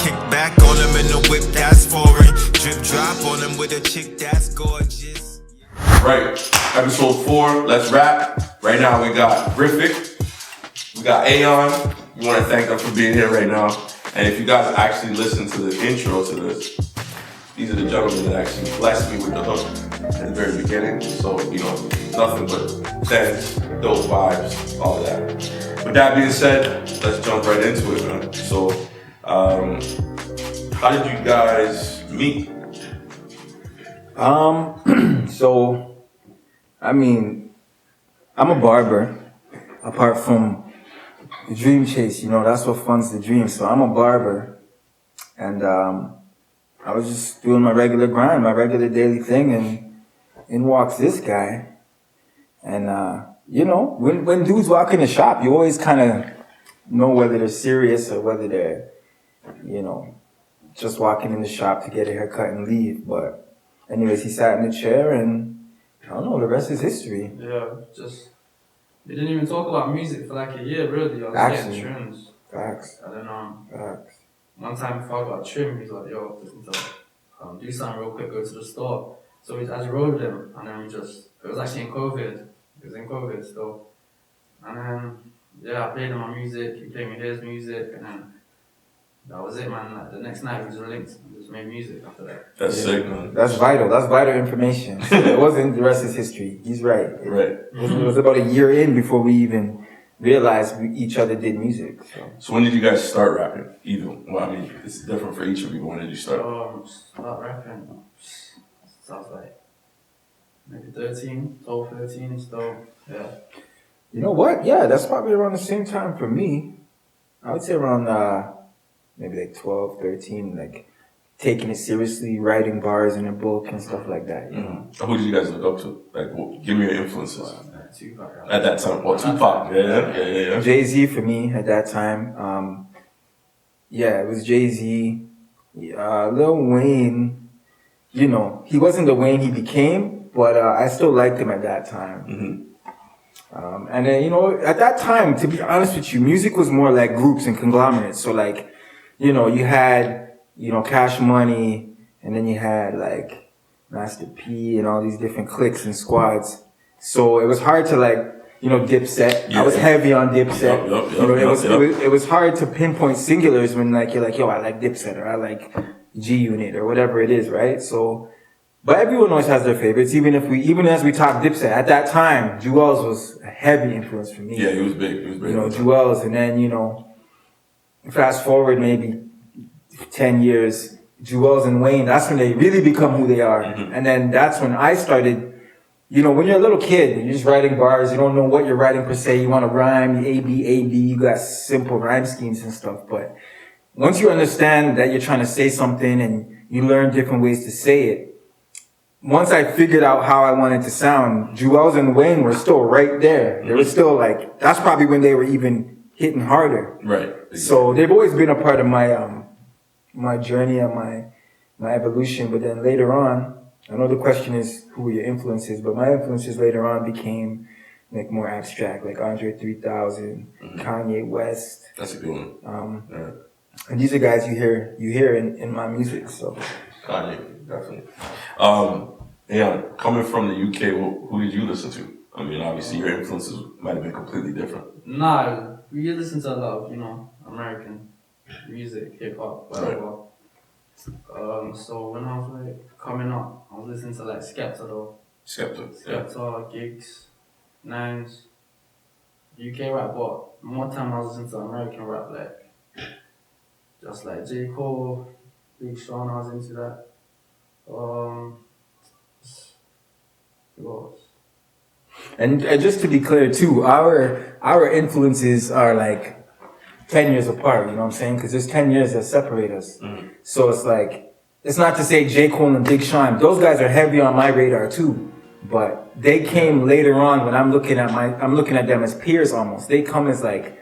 kick back on them in the whip that's foreign. Drip drop on them with a chick that's gorgeous. Right, episode 4, let's rap. Right now we got Riffic, we got Aon. We want to thank them for being here right now. And if you guys actually listen to the intro to this, these are the gentlemen that actually blessed me with the hook at the very beginning. So, you know, nothing but thanks, dope vibes, all of that. With that being said, let's jump right into it, man. So, how did you guys meet? So, I mean, I'm a barber, apart from the dream chase, you know, that's what funds the dream. So I'm a barber, and I was just doing my regular grind, my regular daily thing, and in walks this guy. And, you know, when dudes walk in the shop, you always kind of know whether they're serious or whether they're, you know, just walking in the shop to get a haircut and leave. But anyways, he sat in the chair, and I don't know, the rest is history. Yeah, just, we didn't even talk about music for like a year, really. I was getting trims. Facts. And then, Facts. one time before I got a trim, he's like, yo, do something real quick, go to the store. So I just rode with him, and then it was actually in COVID. It was in COVID still. And then, yeah, I played him my music, he played me his music, and then that was it, man. Like, the next night we just linked and just made music after that. That's sick, man. That's vital information. So it wasn't the rest is history. He's right. Right. It was about a year in before we even realized each other did music. So when did you guys start rapping? Well, I mean, it's different for each of you. When did you start? Start rapping. Sounds like maybe 12, 13, so yeah. You know what? Yeah, that's probably around the same time for me. I would say around maybe like 12, 13, like taking it seriously, writing bars in a book and stuff like that, you know. Who did you guys look up to? Like, give me your influences. Tupac. At that time, Tupac. Yeah. Jay-Z for me at that time. Yeah, it was Jay-Z. Lil Wayne, you know, he wasn't the Wayne he became, but I still liked him at that time. Mm-hmm. And then, you know, at that time, to be honest with you, music was more like groups and conglomerates. So like, you know, you had, you know, Cash Money, and then you had like Master P and all these different cliques and squads. So it was hard to like, you know, Dipset. Yeah. I was heavy on Dipset. You know, it was hard to pinpoint singulars when like you're like, yo, I like Dipset or I like G Unit or whatever it is, right? So, but everyone always has their favorites. Even as we talk Dipset, at that time, Jewels was a heavy influence for me. Yeah, he was big. You know, Jewels, and then, you know, fast forward maybe 10 years, Jewels and Wayne, that's when they really become who they are. Mm-hmm. And then that's when I started. You know, when you're a little kid, you're just writing bars, you don't know what you're writing per se, you want to rhyme, A, B, you got simple rhyme schemes and stuff, but once you understand that you're trying to say something and you learn different ways to say it, once I figured out how I wanted to sound, Jewels and Wayne were still right there. They were still like, that's probably when they were even hitting harder. Right. Exactly. So they've always been a part of my, my journey and my evolution, but then later on, I know the question is who were your influences, but my influences later on became like more abstract, like Andre 3000, Kanye West. That's a good one. Yeah. And these are guys you hear in my music. So Kanye, definitely. Yeah, coming from the UK, who did you listen to? I mean, obviously your influences might have been completely different. Nah, we listen to a lot of, you know, American music, hip hop, whatever. Right. So when I was like coming up, I was listening to like Skepta though. Skepta, Gigs, Nines, UK rap, but more time I was listening to American rap, like just like J. Cole, Big Sean, I was into that. Who else? And just to be clear too, our influences are like 10 years apart, you know what I'm saying? Because there's 10 years that separate us. Mm-hmm. So it's like, it's not to say J. Cole and Big Sean, those guys are heavy on my radar too. But they came later on when I'm looking at them as peers almost. They come as like,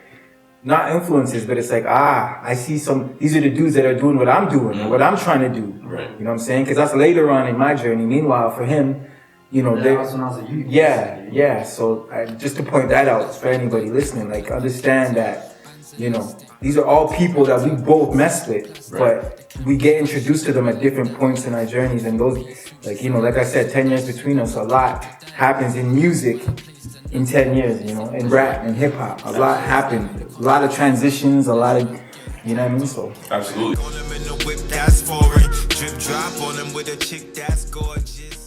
not influences, but it's like, I see these are the dudes that are doing what I'm doing, or what I'm trying to do. Right. You know what I'm saying? Because that's later on in my journey. Meanwhile, for him, you know, that was when I was a youth. Yeah. So just to point that out for anybody listening, like understand that, you know, these are all people that we both mess with, but we get introduced to them at different points in our journeys. And those, like, you know, like I said, 10 years between us, a lot happens in music in 10 years, you know, in rap and hip hop. A lot happened. A lot of transitions, a lot of, you know what I mean? So, absolutely. On them in the whip that's foreign. Drip drop on them with a chick that's gorgeous.